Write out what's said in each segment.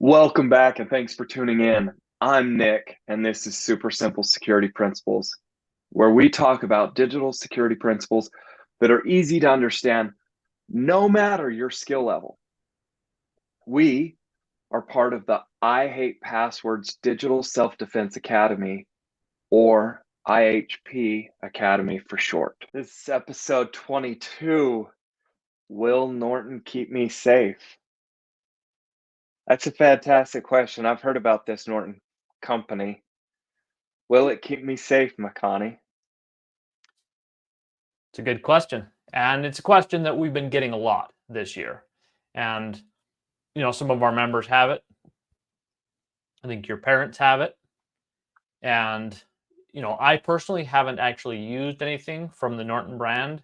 Welcome back and thanks for tuning in. I'm Nick, and this is Super Simple Security Principles, where we talk about digital security principles that are easy to understand no matter your skill level. We are part of the I Hate Passwords Digital Self Defense Academy, or IHP Academy for short. This is episode 22. Will Norton keep me safe? That's a fantastic question. I've heard about this Norton company. Will it keep me safe, Makani? It's a good question. And it's a question that we've been getting a lot this year. And, some of our members have it. I think your parents have it. And, I personally haven't actually used anything from the Norton brand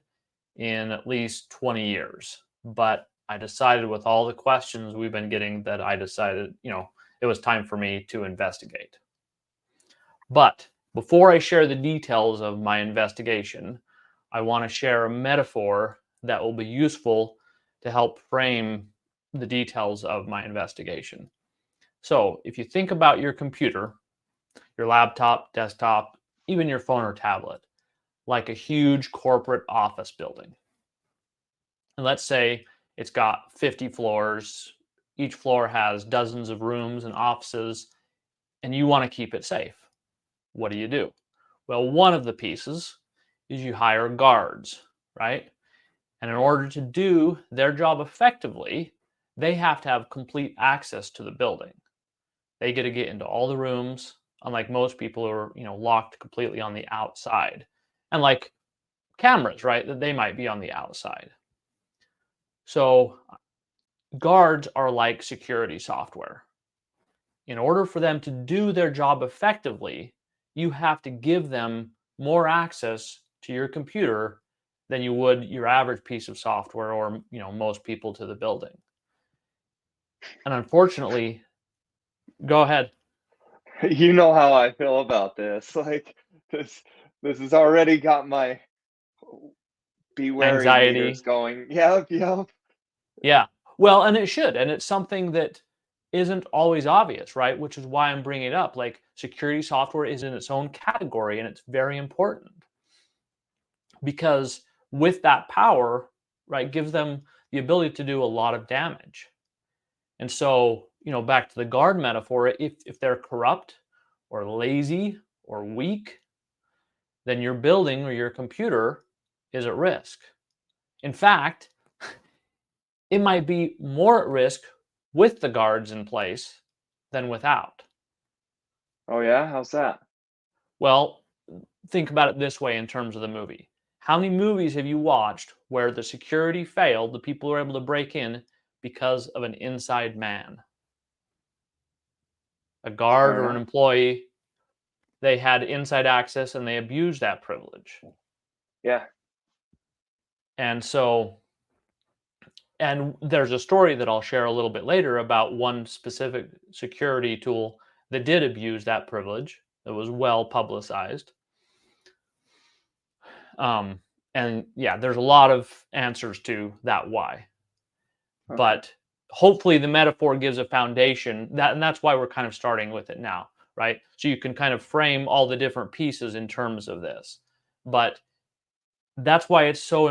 in at least 20 years. But I decided with all the questions we've been getting that I decided, it was time for me to investigate. But before I share the details of my investigation, I want to share a metaphor that will be useful to help frame the details of my investigation. So, if you think about your computer, your laptop, desktop, even your phone or tablet, like a huge corporate office building. And let's say it's got 50 floors, each floor has dozens of rooms and offices, and you want to keep it safe. What do? Well, one of the pieces is you hire guards, right? And in order to do their job effectively, they have to have complete access to the building. They get to get into all the rooms, unlike most people who are, locked completely on the outside. And like cameras, right? That they might be on the outside. So guards are like security software. In order for them to do their job effectively, you have to give them more access to your computer than you would your average piece of software or most people to the building. And unfortunately, go ahead. You know how I feel about this. Like this this has already got my be wary meters Anxiety. going. Yep. Yeah. Well, and it should. And it's something that isn't always obvious, right? Which is why I'm bringing it up. Like security software is in its own category and it's very important because with that power, right, gives them the ability to do a lot of damage. And so, back to the guard metaphor, if they're corrupt or lazy or weak, then your building or your computer is at risk. In fact, it might be more at risk with the guards in place than without. Oh yeah, how's that? Well, think about it this way in terms of the movie. How many movies have you watched where the security failed, the people were able to break in because of an inside man? A guard Fair or an enough. employee, they had inside access and they abused that privilege. Yeah. And so, and there's a story that I'll share a little bit later about one specific security tool that did abuse that privilege that was well publicized. Um, and yeah, there's a lot of answers to that why. Okay. But hopefully the metaphor gives a foundation and that's why we're kind of starting with it now, right? So you can kind of frame all the different pieces in terms of this. But that's why it's so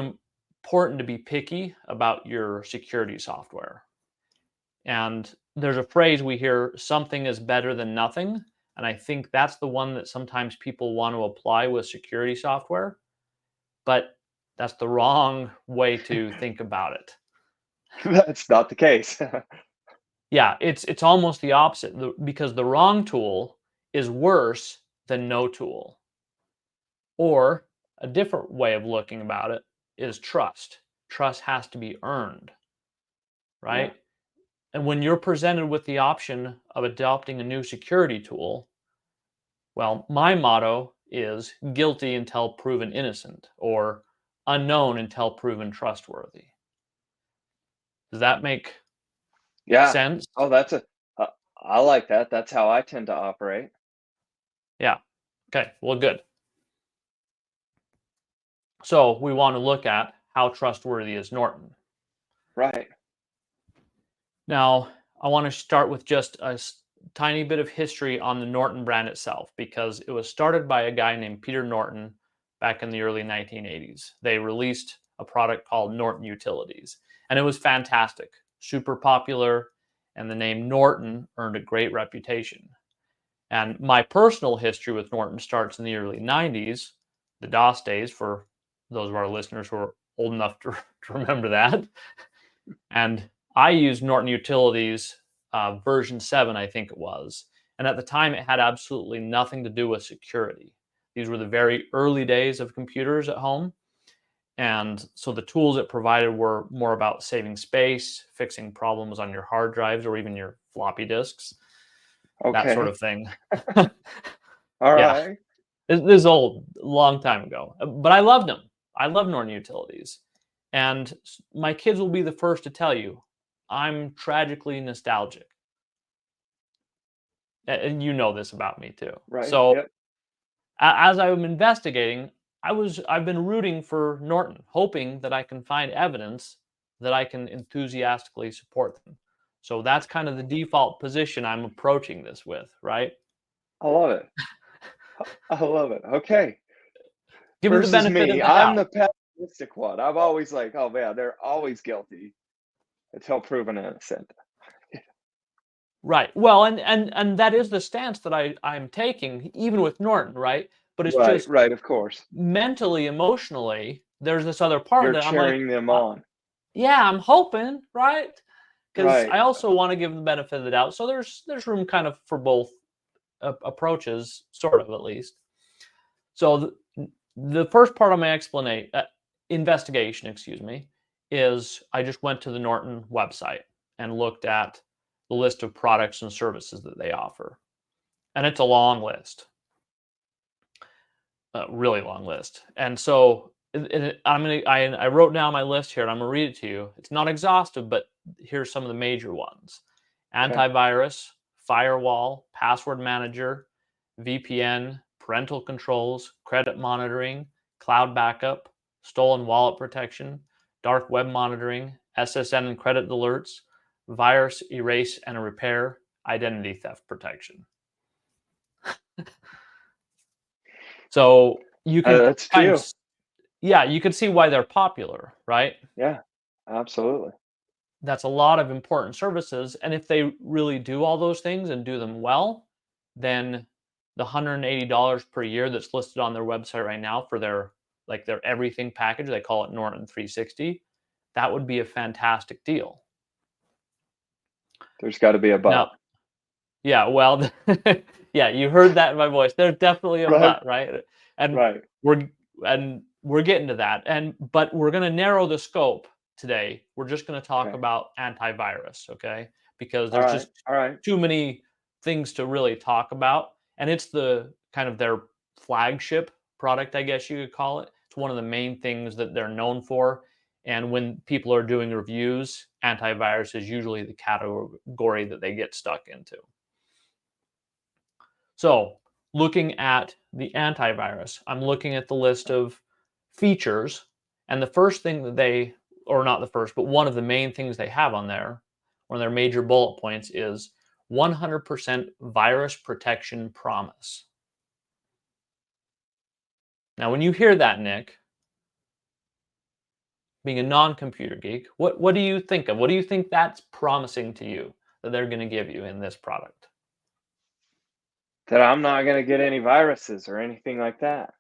important to be picky about your security software. And there's a phrase we hear, something is better than nothing. And I think that's the one that sometimes people want to apply with security software, but that's the wrong way to think about it. That's not the case. Yeah, it's almost the opposite because the wrong tool is worse than no tool. Or a different way of looking about it is trust. Trust has to be earned, Yeah. right? And when you're presented with the option of adopting a new security tool, well, my motto is guilty until proven innocent or unknown until proven trustworthy. Does that make Yeah. sense? Oh, uh, I like that. That's how I tend to operate. Yeah. Okay. Well, good. So we want to look at how trustworthy is Norton. Right. Now, I want to start with just a tiny bit of history on the Norton brand itself, because it was started by a guy named Peter Norton back in the early 1980s. They released a product called Norton Utilities, and it was fantastic, super popular, and the name Norton earned a great reputation. And my personal history with Norton starts in the early 90s, the DOS days, for those of our listeners who are old enough to remember that. And I used Norton Utilities version 7, I think it was. And at the time, it had absolutely nothing to do with security. These were the very early days of computers at home. And so the tools it provided were more about saving space, fixing problems on your hard drives or even your floppy disks, that sort Okay. of thing. All Yeah, right. this is old, a long time ago. But I loved them. I love Norton Utilities. And my kids will be the first to tell you, I'm tragically nostalgic. And you know this about me too. Right. So Yep. as I'm investigating, I've been rooting for Norton, hoping that I can find evidence that I can enthusiastically support them. So that's kind of the default position I'm approaching this with, right? I love it. I love it. Okay. Give them the Versus benefit of me, the I'm doubt. the pessimistic one. I'm always like, oh man, they're always guilty until proven innocent. Right. Well, and that is the stance that I'm taking, even with Norton, right? But it's Right. just Right. Of course. mentally, emotionally, there's this other part You're that I'm like, cheering them uh, on. yeah, I'm hoping, right? Because Right. I also want to give them the benefit of the doubt. So there's room kind of for both approaches, sort of, at least. So the first part of my explanation, investigation, excuse me, is I just went to the Norton website and looked at the list of products and services that they offer, and it's a long list, a really long list. And so I wrote down my list here, and I'm gonna read it to you. It's not exhaustive, but here's some of the major ones: Okay. antivirus, firewall, password manager, VPN, parental controls, credit monitoring, cloud backup, stolen wallet protection, dark web monitoring, SSN and credit alerts, virus erase and repair, identity theft protection. So you can That's a kind of, few. yeah, you can see why they're popular, right? Yeah. Absolutely. That's a lot of important services. And if they really do all those things and do them well, then the $180 per year that's listed on their website right now for their everything package, they call it Norton 360, that would be a fantastic deal. There's got to be a Now, but. yeah, well, yeah, you heard that in my voice. There's definitely a Right. but, right? And Right. we're we're getting to that. But we're going to narrow the scope today. We're just going to talk Okay. about antivirus, okay? Because All there's right. just All right. too many things to really talk about, and it's the kind of their flagship product, I guess you could call it. It's one of the main things that they're known for. And when people are doing reviews, antivirus is usually the category that they get stuck into. So, looking at the antivirus, I'm looking at the list of features, and the first thing that they, or not the first, but one of the main things they have on there, one of their major bullet points is 100% virus protection promise. Now, when you hear that, Nick, being a non-computer geek, what do you think of? What do you think that's promising to you that they're going to give you in this product? That I'm not going to get any viruses or anything like that.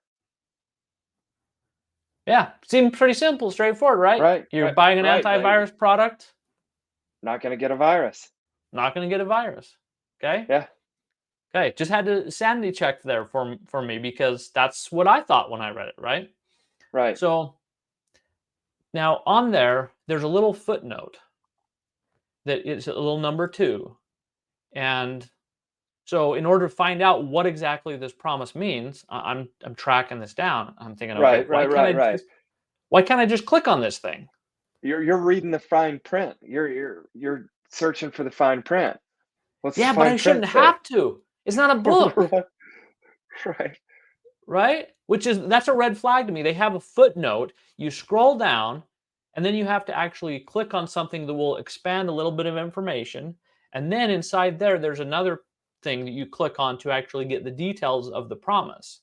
Yeah, seems pretty simple, straightforward, right? Right. You're Right. buying an Right. Like, antivirus product, not going to get a virus. not going to get a virus. Okay. Yeah. Okay. Just had to sanity check there for me because that's what I thought when I read it. Right. Right. So now on there, there's a little footnote that is a little number 2, and so in order to find out what exactly this promise means, I'm tracking this down. I'm thinking, okay, Right. Right. Right. Right. why can't I just click on this thing? You're reading the fine print. You're searching for the fine print. What's the Yeah, but I fine shouldn't print say? have to. It's not a book. Right. Right. Right? That's a red flag to me. They have a footnote. You scroll down, and then you have to actually click on something that will expand a little bit of information. And then inside there, there's another thing that you click on to actually get the details of the promise.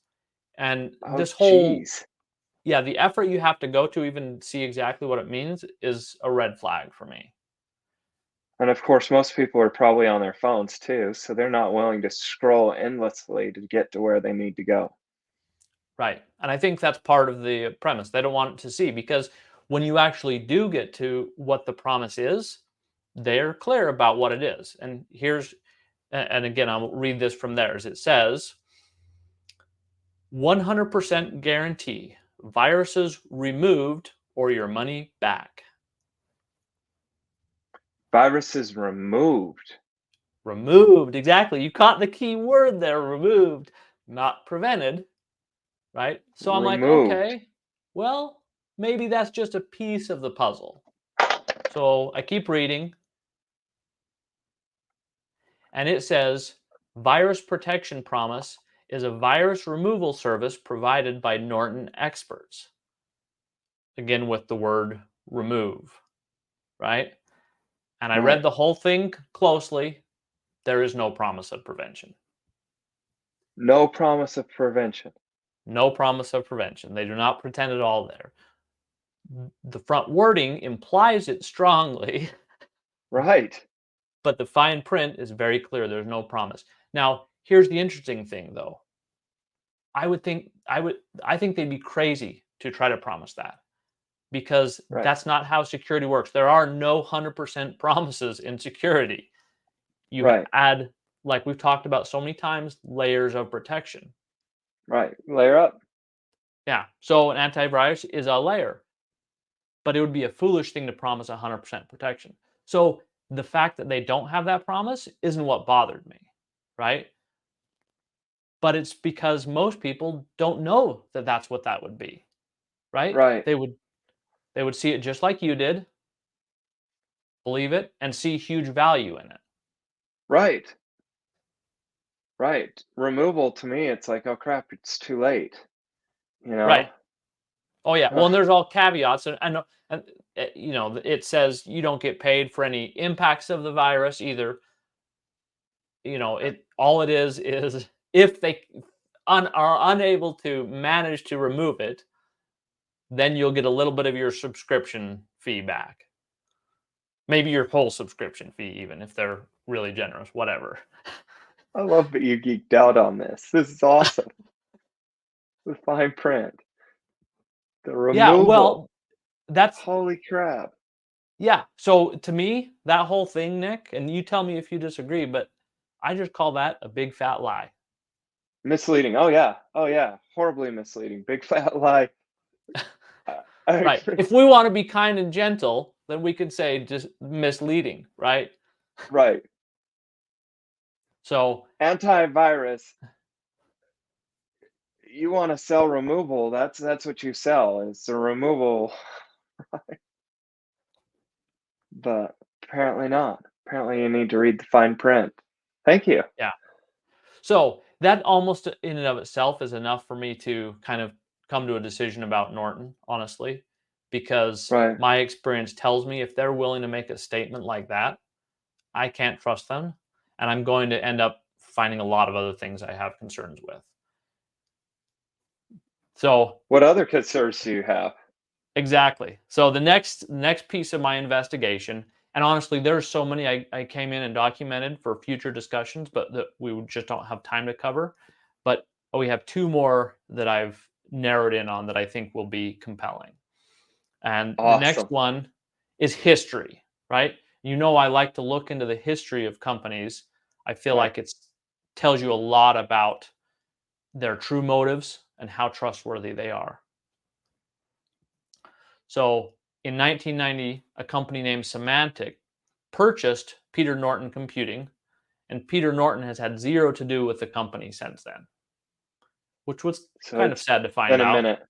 And Oh, this whole, geez. yeah, the effort you have to go to even see exactly what it means is a red flag for me. And of course, most people are probably on their phones too, so they're not willing to scroll endlessly to get to where they need to go. Right. And I think that's part of the premise. They don't want to see because when you actually do get to what the promise is, they're clear about what it is. And and again, I'll read this from theirs. It says 100% guarantee viruses removed or your money back. Viruses removed. Removed. Exactly. You caught the key word there, removed, not prevented. Right. So I'm like, Removed. okay, well, maybe that's just a piece of the puzzle. So I keep reading, and it says virus protection promise is a virus removal service provided by Norton experts. Again, with the word remove, right? And I read Right. the whole thing closely. There is no promise of prevention. No promise of prevention. No promise of prevention. They do not pretend at all there. The front wording implies it strongly, Right. but the fine print is very clear. There's no promise. Now, here's the interesting thing though. I think they'd be crazy to try to promise that because Right. that's not how security works. There are no 100% promises in security. You Right. add, like we've talked about so many times, layers of protection. Right. Layer up. Yeah. So an antivirus is a layer, but it would be a foolish thing to promise 100% protection. So the fact that they don't have that promise isn't what bothered me, right? But it's because most people don't know that that's what that would be, right? Right. They would see it just like you did, believe it, and see huge value in it. Right. Right. Removal to me, it's like, oh crap, it's too late. You Right. know? Oh yeah. Well, and Ugh. there's all caveats, and it says you don't get paid for any impacts of the virus either. It all it is if they are unable to manage to remove it, then you'll get a little bit of your subscription fee back. Maybe your whole subscription fee, even if they're really generous. Whatever. I love that you geeked out on this. This is awesome. The fine print. The Yeah. removal. Well, that's Holy crap. yeah. So to me, that whole thing, Nick, and you tell me if you disagree, but I just call that a big fat lie. Misleading. Oh yeah. Oh yeah. Horribly misleading. Big fat lie. I Right. agree. If we want to be kind and gentle, then we could say just misleading, right? Right. So Antivirus. You want to sell removal. That's what you sell. It's a removal, but apparently not. Apparently you need to read the fine print. Thank you. yeah. So that almost in and of itself is enough for me to kind of come to a decision about Norton, honestly, because Right. my experience tells me if they're willing to make a statement like that, I can't trust them. And I'm going to end up finding a lot of other things I have concerns with. So What other concerns do you have? exactly. So the next piece of my investigation, and honestly, there's so many I came in and documented for future discussions, but that just don't have time to cover. But we have two more that I've narrowed in on that I think will be compelling. And the next Awesome. one is history, right? I like to look into the history of companies. I feel Right. like it tells you a lot about their true motives and how trustworthy they are. So in 1990, a company named Symantec purchased Peter Norton Computing, and Peter Norton has had zero to do with the company since then, which was So kind of it's sad to find been a out. minute.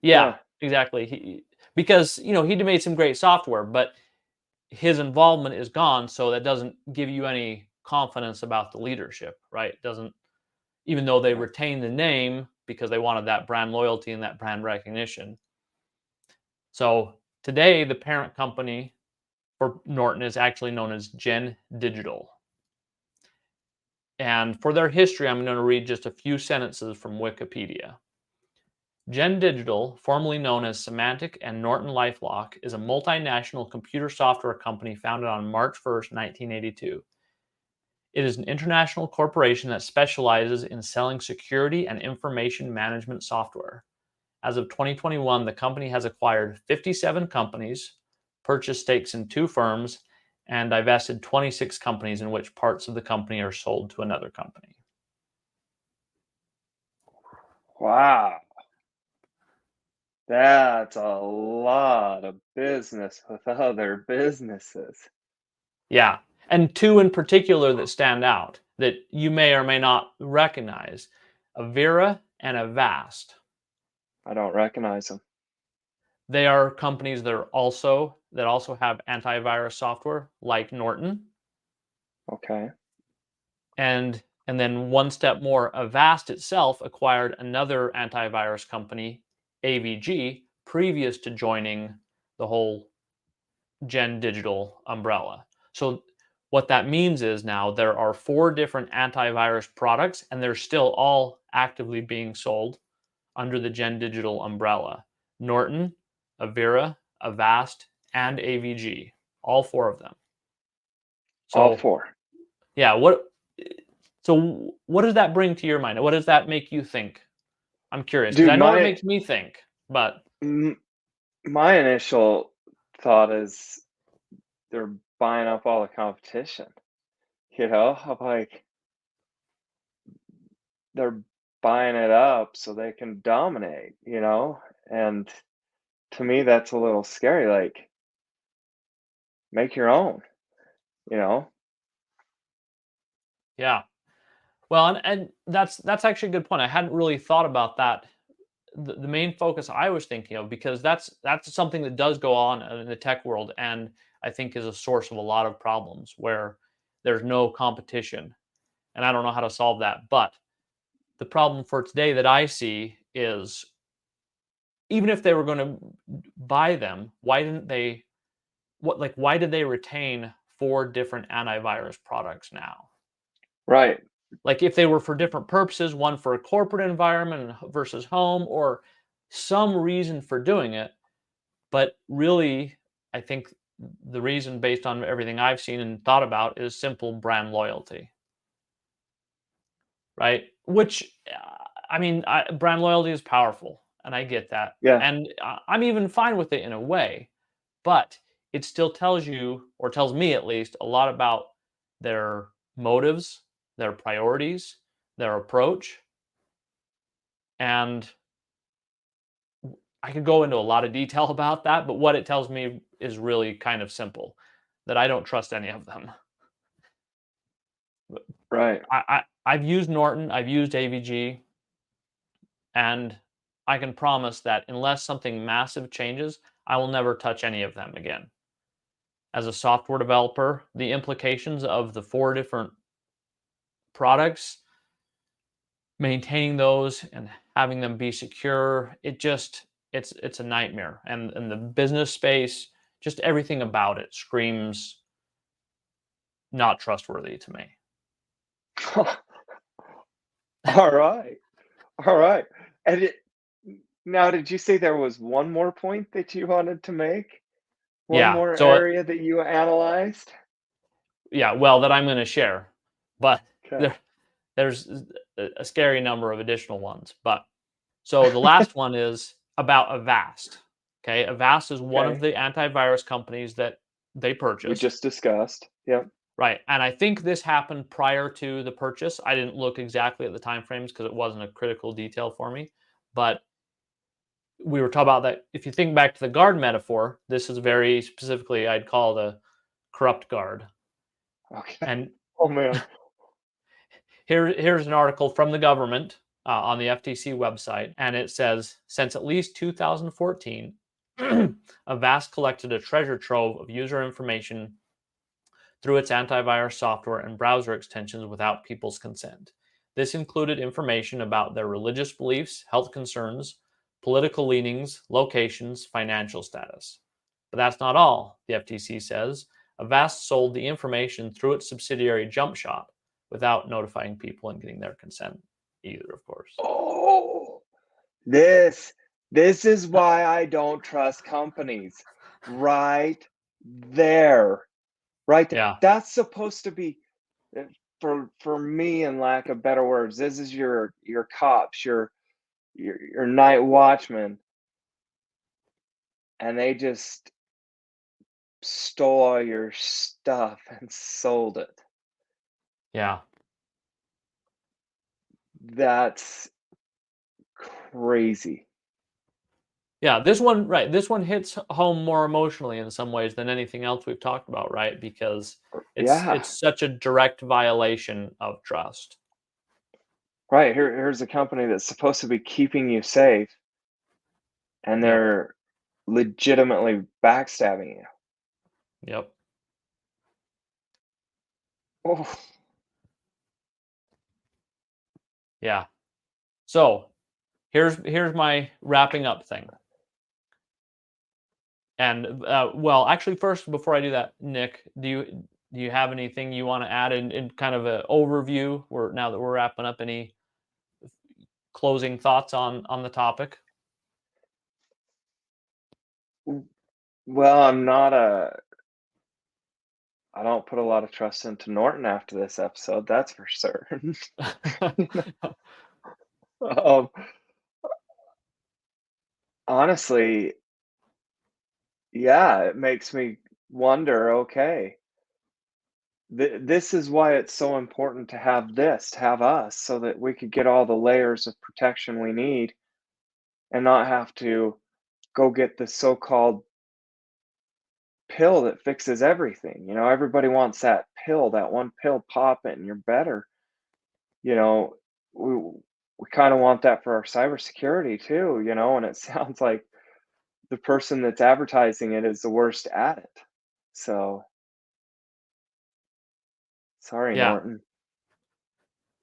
Yeah, Yeah. exactly. Because he'd made some great software, but his involvement is gone, so that doesn't give you any confidence about the leadership, right? It doesn't, even though they Right. retain the name because they wanted that brand loyalty and that brand recognition. So today, the parent company for Norton is actually known as Gen Digital. And for their history, I'm going to read just a few sentences from Wikipedia. Gen Digital, formerly known as Symantec and Norton LifeLock, is a multinational computer software company founded on March 1st, 1982. It is an international corporation that specializes in selling security and information management software. As of 2021, the company has acquired 57 companies, purchased stakes in 2 firms, and divested 26 companies in which parts of the company are sold to another company. Wow. That's a lot of business with other businesses. Yeah. And 2 in particular that stand out that you may or may not recognize, Avira and Avast. I don't recognize them. They are companies that also have antivirus software like Norton. Okay. And then one step more, Avast itself acquired another antivirus company, AVG, previous to joining the whole Gen Digital umbrella. So what that means is now there are 4 different antivirus products, and they're still all actively being sold under the Gen Digital umbrella. Norton, Avira, Avast, and AVG, all 4 of them. All So 4. yeah, what does that bring to your mind? What does that make you think? I'm curious because Dude, I know it makes me think, but m my initial thought is they're buying up all the competition, you know? I'm like, they're buying it up so they can dominate, you know? And to me, that's a little scary, like, make your own, you know? yeah. Well, and that's actually a good point. I hadn't really thought about that. The main focus I was thinking of, because that's something that does go on in the tech world, and I think is a source of a lot of problems where there's no competition, and I don't know how to solve that. But the problem for today that I see is even if they were going to buy them, why didn't they? Why did they retain 4 different antivirus products now? Right. Like if they were for different purposes, one for a corporate environment versus home, or some reason for doing it. But really, I think the reason, based on everything I've seen and thought about, is simple brand loyalty, right? Which, I mean, brand loyalty is powerful, and I get that. Yeah. And I'm even fine with it in a way, but it still tells you, or tells me at least, a lot about their motives, their priorities, their approach. And I could go into a lot of detail about that, but what it tells me is really kind of simple, that I don't trust any of them. Right. I've used Norton, I've used AVG, and I can promise that unless something massive changes, I will never touch any of them again. As a software developer, the implications of the 4 different products, maintaining those and having them be secure, it's a nightmare. And the business space, just everything about it screams not trustworthy to me. All right. All right. And now, did you say there was one more point that you wanted to make? One Yeah. more So area that you analyzed? yeah, well, that I'm going to share, but Okay. there's a scary number of additional ones. But so the last one is about Avast. Okay, Avast is one of Okay. the antivirus companies that they We purchased. just discussed. Yep. Right, and I think this happened prior to the purchase. I didn't look exactly at the time frames because it wasn't a critical detail for me. But we were talking about that. If you think back to the guard metaphor, this is very specifically, I'd call the corrupt guard. Okay. And Oh man. here's an article from the government on the FTC website, and it says since at least 2014, Avast collected a treasure trove of user information through its antivirus software and browser extensions without people's consent. This included information about their religious beliefs, health concerns, political leanings, locations, financial status. But that's not all, the FTC says. Avast sold the information through its subsidiary JumpShot without notifying people and getting their consent either, of course. Oh, this is why I don't trust companies. Right there. Right there. Yeah. That's supposed to be, for me, in lack of better words, this is your cops, your night watchmen, and they just stole all your stuff and sold it. Yeah. That's crazy. Yeah, this one hits home more emotionally in some ways than anything else we've talked about, right? Because it's such a direct violation of trust. Right. Here's a company that's supposed to be keeping you safe, and they're legitimately backstabbing you. Yep. Oh. Yeah. So here's my wrapping up thing. And well, actually, first before I do that, Nick, do you have anything you want to add in kind of an overview? Now that we're wrapping up, any closing thoughts on the topic? Well, I don't put a lot of trust into Norton after this episode, that's for certain. Um, honestly, yeah, it makes me wonder, okay, this is why it's so important to have us, so that we could get all the layers of protection we need and not have to go get the so-called pill that fixes everything. Everybody wants that pill, that one pill, pop it and you're better. You know, we we kind of want that for our cybersecurity too, and it sounds like the person that's advertising it is the worst at it. So, sorry, Yeah, Norton.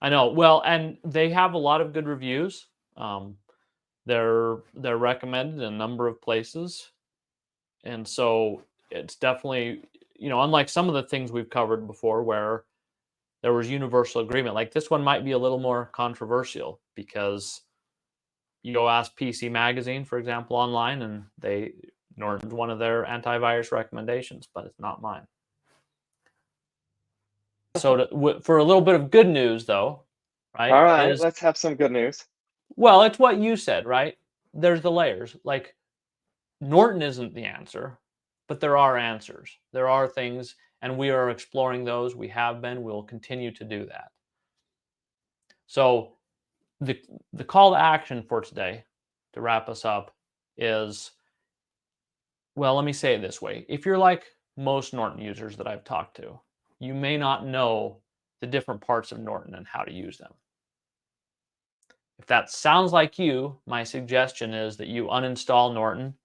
I know. Well, and they have a lot of good reviews. Um, they're recommended in a number of places, and so it's definitely, unlike some of the things we've covered before where there was universal agreement, like this one might be a little more controversial because you go ask PC Magazine, for example, online, and Norton's one of their antivirus recommendations, but it's not mine. So for a little bit of good news, though, right, All right, is, let's have some good news. well, it's what you said, right? There's the layers. Like, Norton isn't the answer, but there are answers. There are things, and we are exploring those. We have been. We'll continue to do that. So the call to action for today, to wrap us up, is, well, let me say it this way. If you're like most Norton users that I've talked to, you may not know the different parts of Norton and how to use them. If that sounds like you, my suggestion is that you uninstall Norton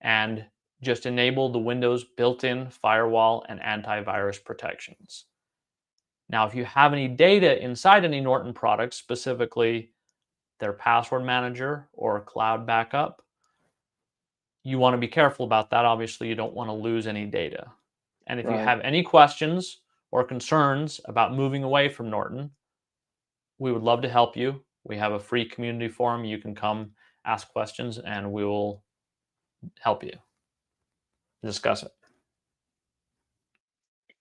and just enable the Windows built-in firewall and antivirus protections. Now, if you have any data inside any Norton products, specifically their password manager or cloud backup, you want to be careful about that. Obviously, you don't want to lose any data. And if you Right. have any questions or concerns about moving away from Norton, we would love to help you. We have a free community forum. You can come ask questions and we will help you discuss it.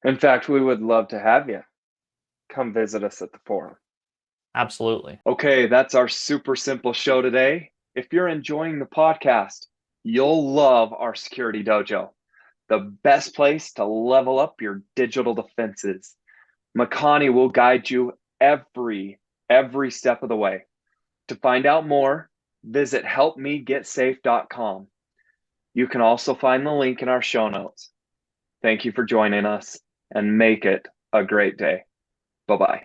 In fact, we would love to have you come visit us at the forum. Absolutely. Okay, that's our super simple show today. If you're enjoying the podcast, you'll love our security dojo, the best place to level up your digital defenses. Makani will guide you every step of the way. To find out more, visit helpmegetsafe.com. You can also find the link in our show notes. Thank you for joining us and make it a great day. Bye-bye.